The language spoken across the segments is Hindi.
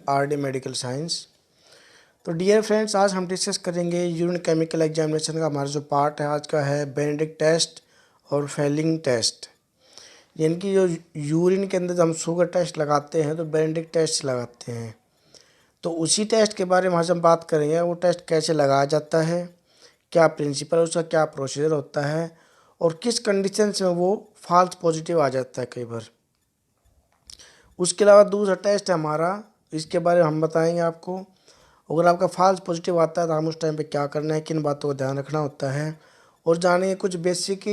RD medical science. तो डियर फ्रेंड्स, आज हम डिस्कस करेंगे यूरिन केमिकल एग्जामिनेशन का हमारा जो पार्ट है आज का है बेनेडिक्ट टेस्ट और फेलिंग टेस्ट। यानी कि जो यूरिन के अंदर हम शुगर टेस्ट लगाते हैं तो बेनेडिक्ट टेस्ट लगाते हैं। तो उसी टेस्ट के बारे में आज हम बात करेंगे। वो टेस्ट कैसे लगाया जाता है, क्या प्रिंसिपल है उसका, क्या प्रोसीजर होता है और किस कंडीशन में वो फॉल्स पॉजिटिव आ जाता है कई बार। उसके अलावा दूसरा टेस्ट है हमारा, इसके बारे में हम बताएंगे आपको। अगर आपका फॉल्स पॉजिटिव आता है तो हम उस टाइम पे क्या करना है, किन बातों का ध्यान रखना होता है, और जानेंगे कुछ बेसिक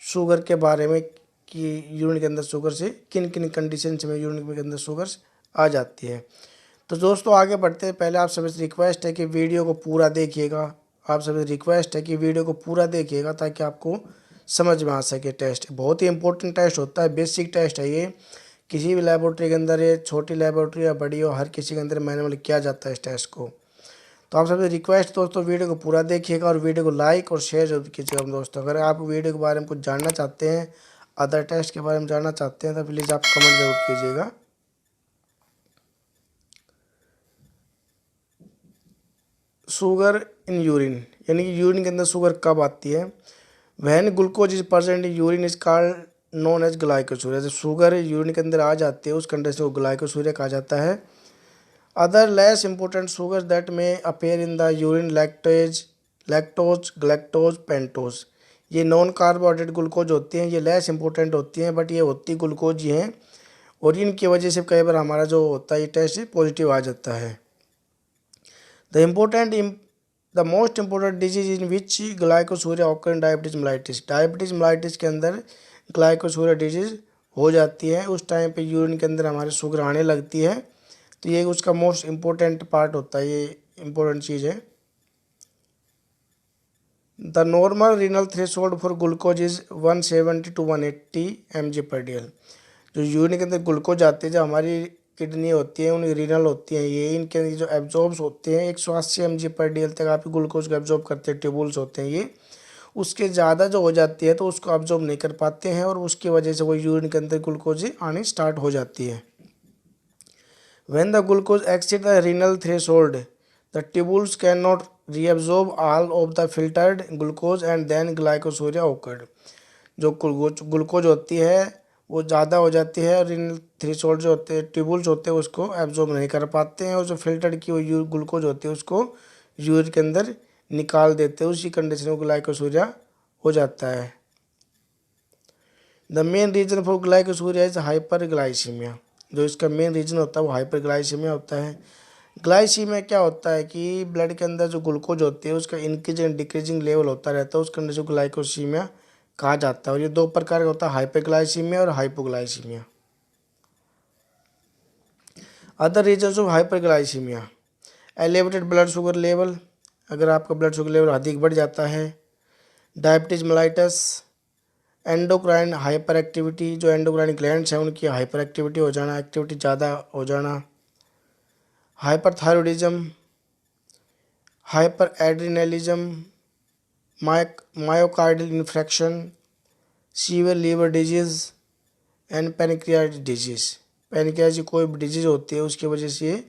शुगर के बारे में कि यूरिन के अंदर शुगर से किन किन कंडीशन में यूरिन के अंदर शुगर आ जाती है। तो दोस्तों आगे बढ़ते हैं। पहले आप सभी से रिक्वेस्ट है कि वीडियो को पूरा देखिएगा। आप सभी से रिक्वेस्ट है कि वीडियो को पूरा देखिएगा ताकि आपको समझ में आ सके। टेस्ट बहुत ही इंपॉर्टेंट टेस्ट होता है, बेसिक टेस्ट है ये। किसी भी लेबोरेटरी के अंदर, ये छोटी लेबोरेटरी या बड़ी हो, हर किसी के अंदर मैनुअल किया जाता है इस टेस्ट को। तो आप सबसे रिक्वेस्ट दोस्तों वीडियो को पूरा देखिएगा और वीडियो को लाइक और शेयर जरूर कीजिएगा दोस्तों। अगर आप वीडियो के बारे में कुछ जानना चाहते हैं, अदर टेस्ट के बारे में जानना चाहते हैं तो प्लीज़ आप कमेंट जरूर कीजिएगा। शुगर इन यूरिन, यानी कि यूरिन के अंदर शुगर कब आती है। When glucose is present in urine is called known as glycosuria. जब शुगर यूरिन के अंदर आ जाती है उस कंडीशन को ग्लाइकोसूरिया कहा जाता है। Other less important sugar that में appear in the urine lactose, galactose, pentose. ये नॉन कार्बोहाइड्रेट ग्लूकोज होती हैं, ये लेस इंपॉर्टेंट होती हैं, बट ये होती ग्लूकोज ही हैं और इनकी वजह से कई बार हमारा जो होता है ये टेस्ट पॉजिटिव आ जाता है। The most important disease in which glycosuria occur in diabetes mellitus. Diabetes mellitus के अंदर ग्लाइकोसूरिया डिजीज हो जाती है। उस टाइम पे यूरिन के अंदर हमारे शुगर आने लगती है, तो ये उसका मोस्ट इम्पोर्टेंट पार्ट होता है, ये इम्पोर्टेंट चीज़ है। The normal renal threshold for glucose is 170 to 180 mg/dl। जो यूरिन के अंदर ग्लूकोज आती है, जो हमारी किडनी होती है, उनकी रीनल होती हैं, ये इनके अंदर जो एब्जॉर्ब्स होते हैं 180 mg/dl तक आप ग्लूकोज को एब्जॉर्ब करते हैं। ट्यूबुल्स होते हैं ये, उसके ज़्यादा जो हो जाती है तो उसको एब्जॉर्ब नहीं कर पाते हैं और उसकी वजह से वो यूरिन के अंदर ग्लूकोज आनी स्टार्ट हो जाती है। When the glucose exceeds the renal threshold, the tubules cannot reabsorb all of the filtered glucose and then glycosuria occurred। जो ग्लूकोज होती है वो ज़्यादा हो जाती है और रिनल थ्रेशोल्ड जो होते हैं, ट्यूबुल्स होते हैं, उसको एब्जॉर्ब नहीं कर पाते हैं और जो फिल्टर्ड की वो ग्लूकोज होती है उसको यूरिन के अंदर निकाल देते हैं। उसी कंडीशन में ग्लाइकोसूरिया हो जाता है। The main reason for glycosuria is hyperglycaemia. जो इसका मेन रीजन होता है वो हाइपरग्लाइसीमिया होता है। ग्लाइसीमिया क्या होता है कि ब्लड के अंदर जो ग्लूकोज होती है उसका इंक्रीज एंड डिक्रीजिंग लेवल होता रहता है, उस कंडीशन को ग्लाइकोसीमिया कहा जाता है। और ये दो प्रकार का होता है, हाइपरग्लाइसीमिया और hypoglycaemia. Other reason of hyperglycaemia, elevated blood sugar level, अगर आपका ब्लड शुगर लेवल अधिक बढ़ जाता है। Diabetes mellitus, endocrine hyper activity, जो एंडोक्राइन ग्लैंड्स हैं उनकी हाइपर एक्टिविटी हो जाना, एक्टिविटी ज़्यादा हो जाना। Hyperthyroidism, hyper adrenalism, myocardial infection, severe liver disease and pancreatitis disease. Pancreas की कोई भी डिजीज़ होती है उसकी वजह से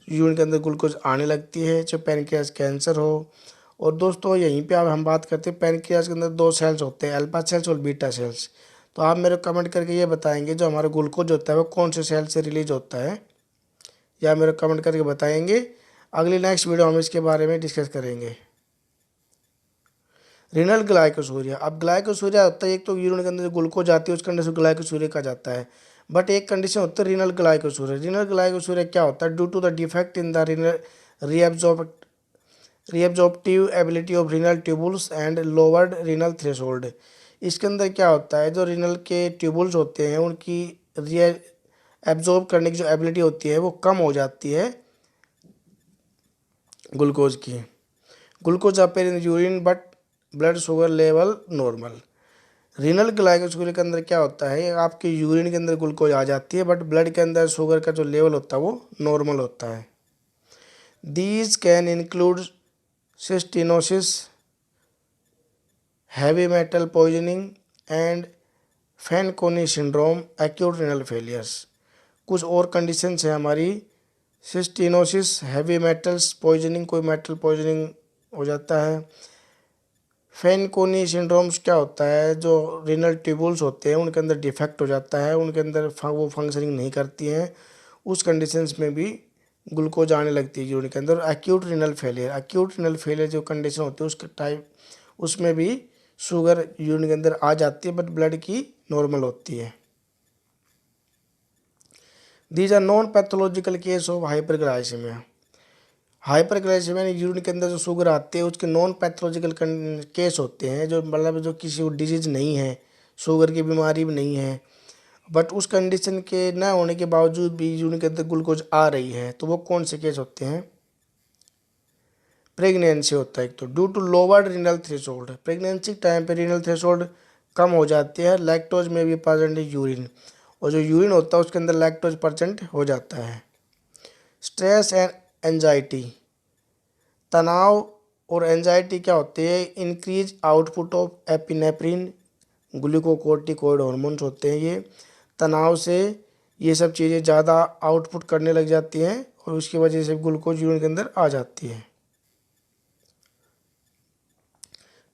यूरिन के अंदर ग्लूकोज आने लगती है, चाहे पैनक्रियास कैंसर हो। और दोस्तों यहीं पे अब हम बात करते हैं, पैनक्रियास के अंदर दो सेल्स होते हैं, अल्फा सेल्स और बीटा सेल्स। तो आप मेरे कमेंट करके ये बताएंगे जो हमारा ग्लूकोज होता है वो कौन से सेल से रिलीज होता है, या मेरे कमेंट करके बताएंगे। अगली नेक्स्ट वीडियो हम इसके बारे में डिस्कस करेंगे। रीनल ग्लाइकोसूरिया, अब ग्लाइकोसूरिया होता है, एक तो यूरिन के अंदर जो ग्लूकोज आती है उस कंडीशन ग्लाइकोसूरिया कहा जाता है, बट एक कंडीशन होता है रीनल ग्लाइकोसूरिया। रीनल ग्लाइकोसूरिया क्या होता है, due to the defect in the renal reabsorptive ability of renal tubules and lowered renal threshold. इसके अंदर क्या होता है, जो रीनल के ट्यूबुल्स होते हैं उनकी एब्जॉर्ब करने की जो एबिलिटी होती है वो कम हो जाती है ग्लूकोज की। Glucose appear in urine but blood sugar level normal. Renal glycosuria के अंदर क्या होता है, आपके यूरिन के अंदर ग्लूकोज आ जाती है बट ब्लड के अंदर शुगर का जो लेवल होता है वो नॉर्मल होता है। These can include cystinosis, heavy metal poisoning and Fanconi syndrome, acute renal failures. कुछ और कंडीशंस हैं हमारी सिस्टीनोसिस हैवी मेटल्स पॉइजनिंग, कोई मेटल पॉइजनिंग हो जाता है। फैनकोनी सिंड्रोम्स क्या होता है, जो रीनल ट्यूबुल्स होते हैं उनके अंदर डिफेक्ट हो जाता है, उनके अंदर वो फंक्शनिंग नहीं करती हैं, उस कंडीशंस में भी ग्लूकोज आने लगती है यूरिन के अंदर। Acute renal failure, acute renal failure जो कंडीशन होती है उसके टाइप उसमें भी शुगर यूरिन के अंदर आ जाती है बट ब्लड की नॉर्मल होती है। These are non pathological case of hyperglycaemia. Hyperglycaemia urine के अंदर जो शुगर आती है उसके नॉन पैथोलॉजिकल केस होते हैं, जो मतलब जो किसी को डिजीज नहीं है, शुगर की बीमारी भी नहीं है, बट उस कंडीशन के ना होने के बावजूद भी यूरिन के अंदर ग्लूकोज आ रही है, तो वो कौन से केस होते हैं? प्रेगनेंसी होता है एक तो, due to lowered renal threshold, pregnancy time पे रीनल थ्रेशोल्ड कम हो जाती है, लैक्टोज में भी प्रेजेंट यूरिन, और जो यूरिन होता है उसके अंदर लैक्टोज प्रेजेंट हो जाता है। स्ट्रेस एंड एंजाइटी, तनाव और एंजाइटी क्या होती है? Increase output of epinephrine, glucocorticoid hormones होते हैं ये, तनाव से ये सब चीज़ें ज़्यादा आउटपुट करने लग जाती हैं और उसकी वजह से ग्लूकोज यूरिन के अंदर आ जाती है।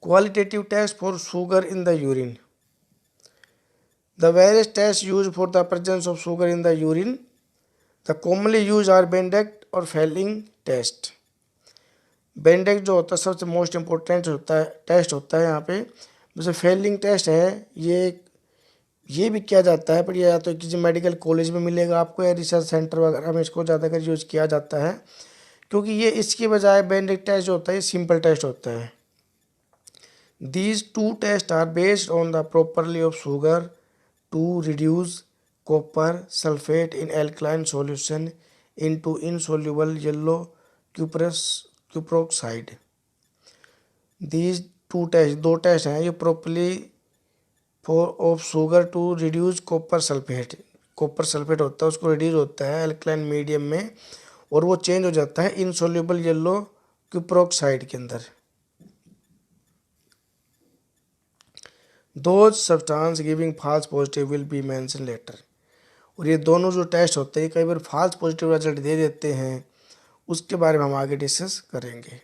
Qualitative test for sugar in the urine, the various test use for the presence of sugar in the urine, the commonly use are Benedict और फेलिंग टेस्ट। बेंडेक्ट जो होता है सबसे मोस्ट इम्पोर्टेंट होता है, टेस्ट होता है यहाँ पे। जैसे फेलिंग टेस्ट है, ये भी किया जाता है, पर ये या तो किसी मेडिकल कॉलेज में मिलेगा आपको या रिसर्च सेंटर वगैरह में इसको ज़्यादातर यूज किया जाता है, क्योंकि ये इसके बजाय बेंडेक्ट टेस्ट जो होता है ये सिंपल टेस्ट होता है। These two tests are based on the property of sugar to reduce copper sulfate in alkaline solution into insoluble yellow cuproxide. These two tests, दो टेस्ट हैं ये properly of sugar to reduce copper sulfate, copper sulphate होता है उसको रिड्यूस होता है अल्कलाइन मीडियम में और वो चेंज हो जाता है इनसोल्यूबल येलो क्यूप्रोक्साइड के अंदर। Those substance giving false positive will be mentioned later. और ये दोनों जो टेस्ट होते हैं कई बार फॉल्स पॉजिटिव रिजल्ट दे देते हैं, उसके बारे में हम आगे डिस्कस करेंगे।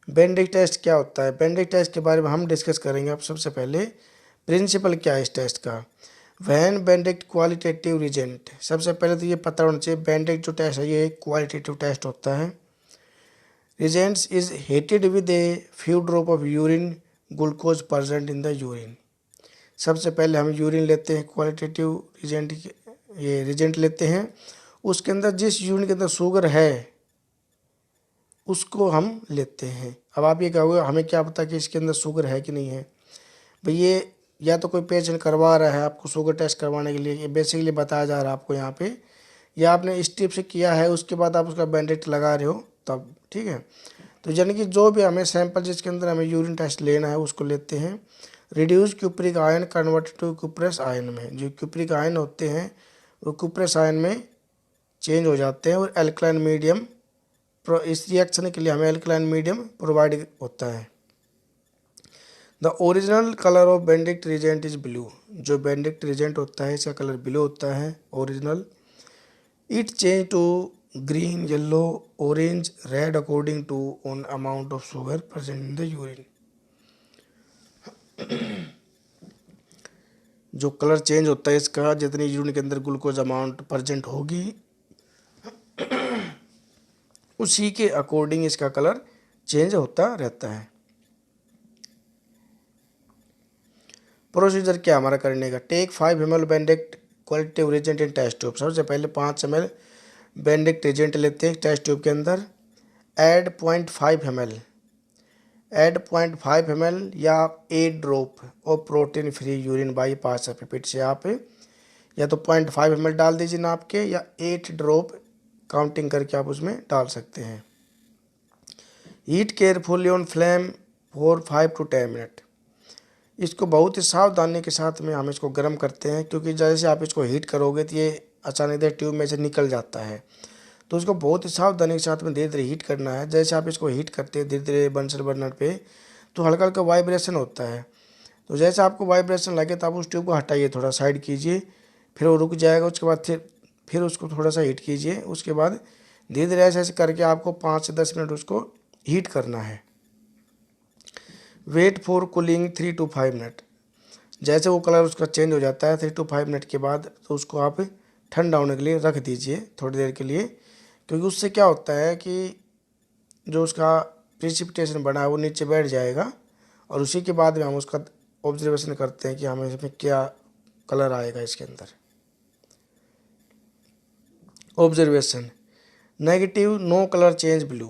बेंडिक टेस्ट क्या होता है? बेंडिक टेस्ट के बारे में हम डिस्कस करेंगे। अब सबसे पहले प्रिंसिपल क्या है इस टेस्ट का। वैन बेंडिक्ट क्वालिटेटिव रिजेंट, सबसे पहले तो ये पता होना चाहिए बेंडिक्ट जो टेस्ट है ये क्वालिटेटिव टेस्ट होता है। Reagents is heated with a few drop of urine glucose present in the urine. सबसे पहले हम यूरिन लेते हैं, क्वालिटेटिव रिजेंट ये रिजेंट लेते हैं, उसके अंदर जिस यूरिन के अंदर शुगर है उसको हम लेते हैं। अब आप ये कहोगे हमें क्या पता कि इसके अंदर शुगर है कि नहीं है? भाई ये या तो कोई पेशेंट करवा रहा है आपको शुगर टेस्ट करवाने के लिए, ये बेसिकली बताया जा रहा है आपको यहाँ पे, या आपने स्टेप से किया है उसके बाद आप उसका बैंडेज लगा रहे हो तब, ठीक है। तो यानी कि जो भी हमें सैंपल जिसके अंदर हमें यूरिन टेस्ट लेना है उसको लेते हैं। Reduce cupric ion converted to cuprous ion में, जो क्यूप्रिक आयन होते हैं वो क्यूप्रेस आयन में चेंज हो जाते हैं और एल्कलाइन मीडियम, इस रिएक्शन के लिए हमें एल्कलाइन मीडियम प्रोवाइड होता है। The original colour of Benedict reagent is blue, जो बेंडिक्ट रिजेंट होता है इसका कलर ब्लू होता है original. It change to green, yellow, orange, red according to on amount of sugar present in the urine. जो कलर चेंज होता है इसका जितनी यूरिन के अंदर ग्लूकोज अमाउंट प्रेजेंट होगी उसी के अकॉर्डिंग इसका कलर चेंज होता रहता है। प्रोसीजर क्या हमारा करने का? Take 5 ml Benedict qualitative reagent in test tube. सबसे पहले 5 ml बेंडिक्ट रिजेंट लेते हैं टेस्ट ट्यूब के अंदर। ऐड 0.5 ml, ऐड 0.5 ml या 8 ड्रॉप और protein free urine by pass pipette से आप या तो 0.5 ml डाल दीजिए नाप के या 8 ड्रॉप काउंटिंग करके आप उसमें डाल सकते हैं। Heat carefully on flame for 5 to 10 minute. इसको बहुत ही सावधानी के साथ में हम इसको गर्म करते हैं, क्योंकि जैसे आप इसको हीट करोगे तो ये अचानक से ट्यूब में से निकल जाता है, तो इसको बहुत ही सावधानी के साथ में धीरे धीरे हीट करना है। जैसे आप इसको हीट करते हैं धीरे धीरे बंसल बर्नर पे तो हल्का हल्का वाइब्रेशन होता है, तो जैसे आपको वाइब्रेशन लगे तो आप उस ट्यूब को हटाइए, थोड़ा साइड कीजिए, फिर वो रुक जाएगा। उसके बाद फिर फिर उसको थोड़ा सा हीट कीजिए। उसके बाद धीरे धीरे ऐसे ऐसे करके आपको 5 से 10 मिनट उसको हीट करना है। Wait for cooling 3 to 5 minute. जैसे वो कलर उसका चेंज हो जाता है 3 to 5 मिनट के बाद, तो उसको आप ठंडा होने के लिए रख दीजिए थोड़ी देर के लिए, क्योंकि उससे क्या होता है कि जो उसका प्रिसिपिटेशन बना है वो नीचे बैठ जाएगा, और उसी के बाद में हम उसका ऑब्जर्वेशन करते हैं कि हमें इसमें क्या कलर आएगा इसके अंदर। Observation negative, no colour change blue.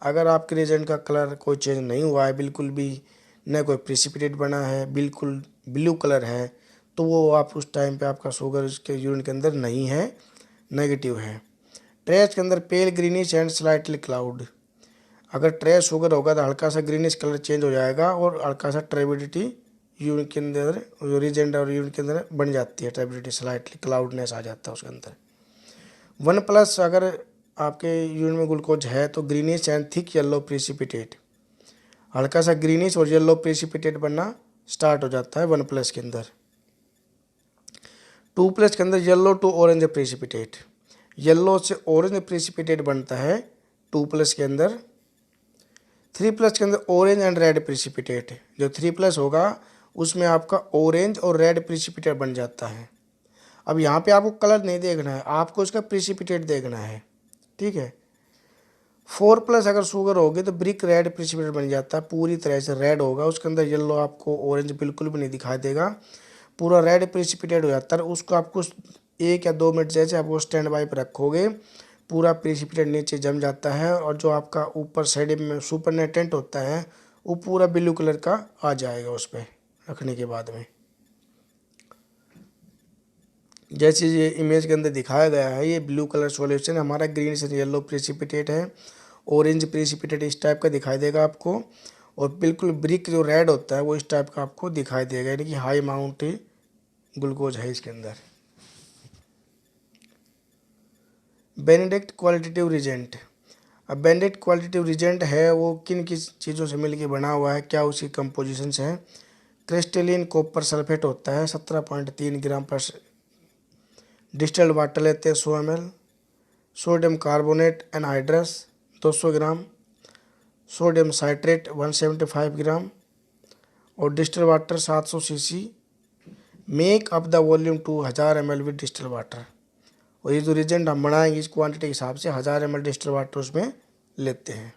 अगर आपके रिएजेंट का कलर कोई चेंज नहीं हुआ है बिल्कुल भी, न कोई प्रिसिपिटेट बना है, बिल्कुल ब्लू कलर है, तो वो आप उस टाइम पे आपका शुगर उसके यूरिन के अंदर नहीं है, नेगेटिव है। ट्रेस के अंदर पेल ग्रीनिश एंड स्लाइटली क्लाउड। अगर ट्रेस शुगर होगा तो हल्का सा ग्रीनिश कलर चेंज हो जाएगा और हल्का सा ट्रेबिडिटी यूरिन के अंदर, जो रिएजेंट और यूरिन के अंदर बन जाती है, ट्रेबिडिटी स्लाइटली क्लाउडनेस आ जाता है उसके अंदर। 1+, अगर आपके यूरिन में ग्लूकोज है तो greenish and thick yellow precipitate, हल्का सा ग्रीनिश और येलो प्रिसिपिटेट बनना स्टार्ट हो जाता है 1+ के अंदर। 2+ के अंदर yellow to orange precipitate, yellow से ऑरेंज प्रिसिपिटेट बनता है 2+ के अंदर। 3+ के अंदर ऑरेंज एंड रेड प्रिसिपिटेट, जो 3+ होगा उसमें आपका ऑरेंज और रेड प्रिसिपिटेट बन जाता है। अब यहाँ पे आपको कलर नहीं देखना है, आपको इसका प्रिसिपिटेट देखना है, ठीक है। 4+ अगर शुगर होगी तो ब्रिक रेड प्रिसिपिटेट बन जाता है, पूरी तरह से रेड होगा, उसके अंदर येलो आपको ऑरेंज बिल्कुल भी नहीं दिखाई देगा, पूरा रेड प्रिसिपिटेट हो जाता है। उसको आपको 1 या 2 मिनट जैसे आप वो स्टैंड बाई पर रखोगे, पूरा प्रिसिपिटेट नीचे जम जाता है, और जो आपका ऊपर साइड में सुपरनेटेंट होता है वो पूरा ब्लू कलर का आ जाएगा उस पर रखने के बाद में। जैसे ये इमेज के अंदर दिखाया गया है, ये ब्लू कलर सॉल्यूशन हमारा, ग्रीन से येलो प्रिसिपिटेट है, ऑरेंज प्रिसिपिटेट इस टाइप का दिखाई देगा आपको, और बिल्कुल ब्रिक जो रेड होता है वो इस टाइप का आपको दिखाई देगा, यानी कि हाई अमाउंट ग्लूकोज है इसके अंदर। Benedict qualitative reagent. अब बेनेडिक्ट क्वालिटेटिव रिजेंट है वो किन किस चीज़ों से मिलकर बना हुआ है, क्या उसकी कंपोजिशंस हैं। क्रिस्टलिन कॉपर सल्फेट होता है 17.3 ग्राम पर डिस्टिल्ड वाटर लेते हैं 100 ml। Sodium carbonate anhydrous 200 gram, sodium citrate 175 gram, और distilled water 700 cc। Make up the volume to 1000 ml with distilled water. और ये जो रिजेंट हम बनाएंगे इस क्वांटिटी के हिसाब से 1000 ml डिस्टिल्ड वाटर उसमें लेते हैं।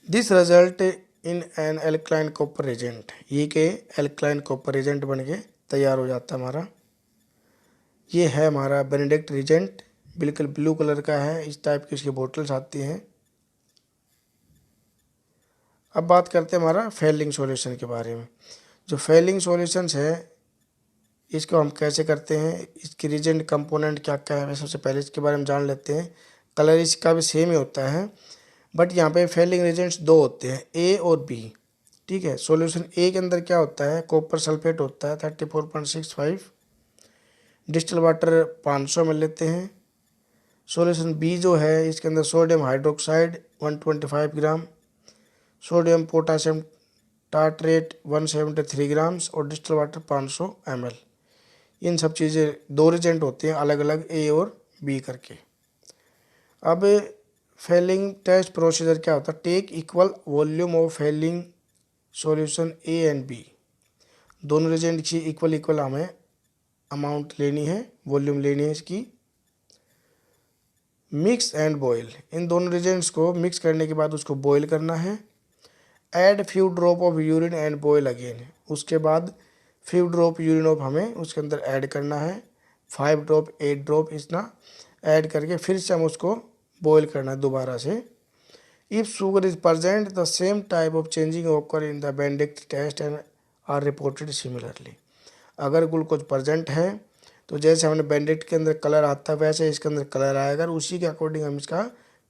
This result in an alkaline copper reagent, ये के एल्कलाइन कॉपर रिजेंट बन के तैयार हो जाता है हमारा। ये है हमारा बेनेडिक्ट रिजेंट, बिल्कुल ब्लू कलर का है, इस टाइप की इसकी बोतल्स आती हैं। अब बात करते हैं हमारा फेलिंग सॉल्यूशन के बारे में। जो फेलिंग सॉल्यूशंस है इसको हम कैसे करते हैं, इसकी रिजेंट कंपोनेंट क्या क्या है, सबसे पहले इसके बारे में जान लेते हैं। कलर इसका भी सेम ही होता है, बट यहाँ पे फेलिंग रिजेंट्स 2 होते हैं, ए और बी, ठीक है। सॉल्यूशन ए के अंदर क्या होता है, कॉपर सल्फेट होता है 34.65, डिस्टिल वाटर 500 ml लेते हैं। सॉल्यूशन बी जो है इसके अंदर सोडियम हाइड्रोक्साइड 125 ग्राम, सोडियम पोटासियम टार्ट्रेट 173 ग्राम्स, और डिस्टिल वाटर 500 ml। इन सब चीज़ें 2 रिजेंट होते हैं अलग अलग, ए और बी करके। अब फेलिंग टेस्ट प्रोसीजर क्या होता है, take equal volume of Fehling solution A and B. दोनों रिजेंट की इक्वल हमें अमाउंट लेनी है, वॉल्यूम लेनी है इसकी। मिक्स एंड बॉयल, इन दोनों रिजेंट्स को मिक्स करने के बाद उसको बॉयल करना है। Add few drop of urine and boil again, उसके बाद फ्यू ड्रॉप यूरिन ऑफ हमें उसके अंदर ऐड करना है, 5 ड्रॉप 8 ड्रॉप इतना ऐड करके फिर से हम उसको बॉयल करना है दोबारा से। If sugar is present the same type of changing occur in the Benedict test and are reported similarly. अगर ग्लूकोज प्रेजेंट है तो जैसे हमने बेनेडिक्ट के अंदर कलर आता है वैसे इसके अंदर कलर आएगा, और उसी के अकॉर्डिंग हम इसका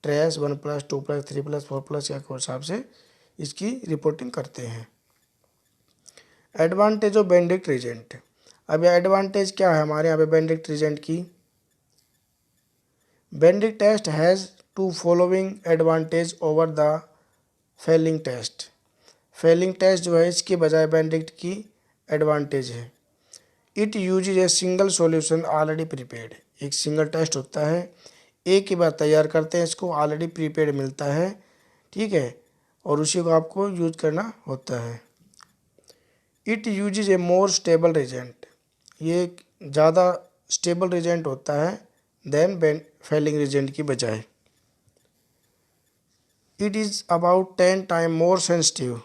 ट्रेस 1+, 2+, 3+, 4+ के हिसाब से इसकी रिपोर्टिंग करते हैं। Advantage of Benedict reagent. अब यह एडवांटेज क्या है हमारे यहाँ पे बेनेडिक्ट रिजेंट की। Benedict test has 2 following advantage over the Fehling test. Fehling test जो है इसके बजाय बेनेडिक्ट की एडवांटेज है। It uses a single solution already prepared. एक सिंगल टेस्ट होता है, एक ही बार तैयार करते हैं इसको, ऑलरेडी प्रीपेड मिलता है, ठीक है, और उसी को आपको यूज करना होता है। It uses a more stable reagent. ये ज़्यादा स्टेबल रिजेंट होता है देन फेलिंग रिजेंट की बजाय। It is about 10 time more sensitive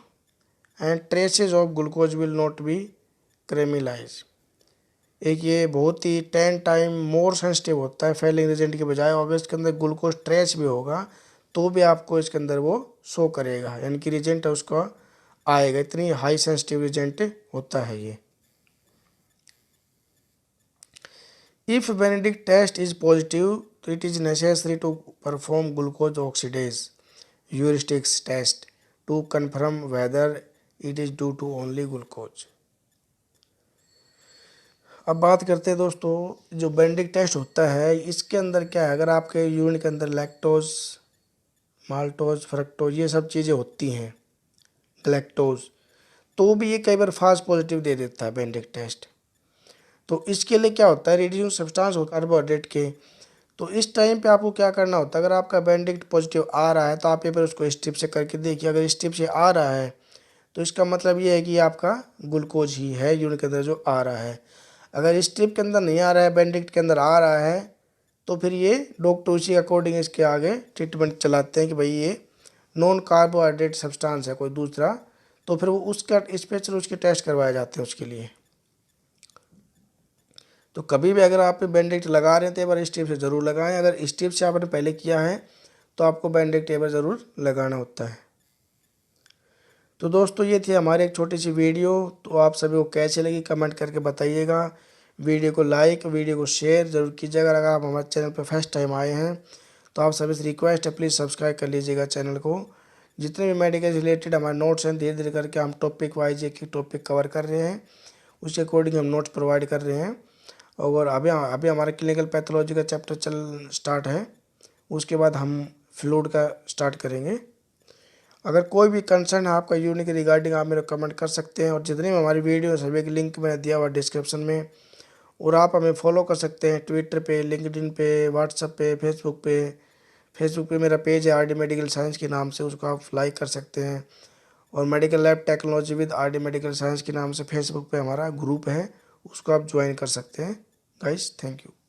and traces of glucose will not be caramelize. एक ये बहुत ही 10 टाइम मोर सेंसिटिव होता है फेलिंग रिजेंट के बजाय, और अगर इसके अंदर ग्लूकोज ट्रेस भी होगा तो भी आपको इसके अंदर वो शो करेगा, यानी कि रिजेंट है उसका आएगा। इतनी हाई सेंसिटिव रिजेंट होता है ये। If Benedict test is positive तो it is necessary to perform glucose oxidase heuristics test to confirm whether it is due to only glucose. अब बात करते हैं दोस्तों, जो बेनेडिक्ट टेस्ट होता है इसके अंदर क्या है, अगर आपके यूरिन के अंदर लैक्टोज, माल्टोज, फ्रक्टोज ये सब चीज़ें होती हैं, ग्लैक्टोज, तो भी ये कई बार फास्ट पॉजिटिव दे देता है बेनेडिक्ट टेस्ट। तो इसके लिए क्या होता है, रिड्यूसिंग सब्सटेंस होता है कार्बोहाइड्रेट के। तो इस टाइम पे आपको क्या करना होता है, अगर आपका बेनेडिक्ट पॉजिटिव आ रहा है तो आप ये पर उसको स्ट्रिप से करके देखिए। अगर स्ट्रिप से आ रहा है तो इसका मतलब ये है कि आपका ग्लूकोज ही है यूरिन के अंदर जो आ रहा है। अगर स्ट्रिप के अंदर नहीं आ रहा है, बेनेडिक्ट के अंदर आ रहा है, तो फिर ये डॉक्टर उसी के अकॉर्डिंग इसके आगे ट्रीटमेंट चलाते हैं कि भाई ये नॉन कार्बोहाइड्रेट सब्सटेंस है कोई दूसरा, तो फिर वो उसका स्पेशल उसके टेस्ट करवाए जाते हैं उसके लिए। तो कभी भी अगर आप बेनेडिक्ट लगा रहे हैं तो एक बार स्ट्रिप से ज़रूर लगाएं। अगर स्ट्रिप से आपने पहले किया है तो आपको बेनेडिक्ट एक बार ज़रूर लगाना होता है। तो दोस्तों ये थी हमारी एक छोटी सी वीडियो। तो आप सभी को कैसी लगी कमेंट करके बताइएगा। वीडियो को लाइक, वीडियो को शेयर ज़रूर कीजिएगा। अगर आप हमारे चैनल पर फर्स्ट टाइम आए हैं तो आप सभी से रिक्वेस्ट है प्लीज़ सब्सक्राइब कर लीजिएगा चैनल को। जितने भी मेडिकल रिलेटेड हमारे नोट्स हैं धीरे धीरे करके हम टॉपिक वाइज एक एक टॉपिक कवर कर रहे हैं, उसके अकॉर्डिंग हम नोट्स प्रोवाइड कर रहे हैं। और अभी हमारा क्लिनिकल पैथोलॉजी का चैप्टर स्टार्ट है, उसके बाद हम फ्लूइड का स्टार्ट करेंगे। अगर कोई भी कंसर्न है आपका यूरिन के रिगार्डिंग आप मेरे कमेंट कर सकते हैं, और जितनी भी हमारी वीडियो सभी की लिंक मैंने दिया हुआ डिस्क्रिप्शन में। और आप हमें फॉलो कर सकते हैं ट्विटर पे, लिंक्डइन पे, व्हाट्सएप पे, फेसबुक पे मेरा पेज है RD मेडिकल साइंस के नाम से, उसको आप लाइक कर सकते हैं। और medical lab technology with RD medical science के नाम से फेसबुक पे हमारा ग्रुप है, उसको आप ज्वाइन कर सकते हैं। Guys thank you.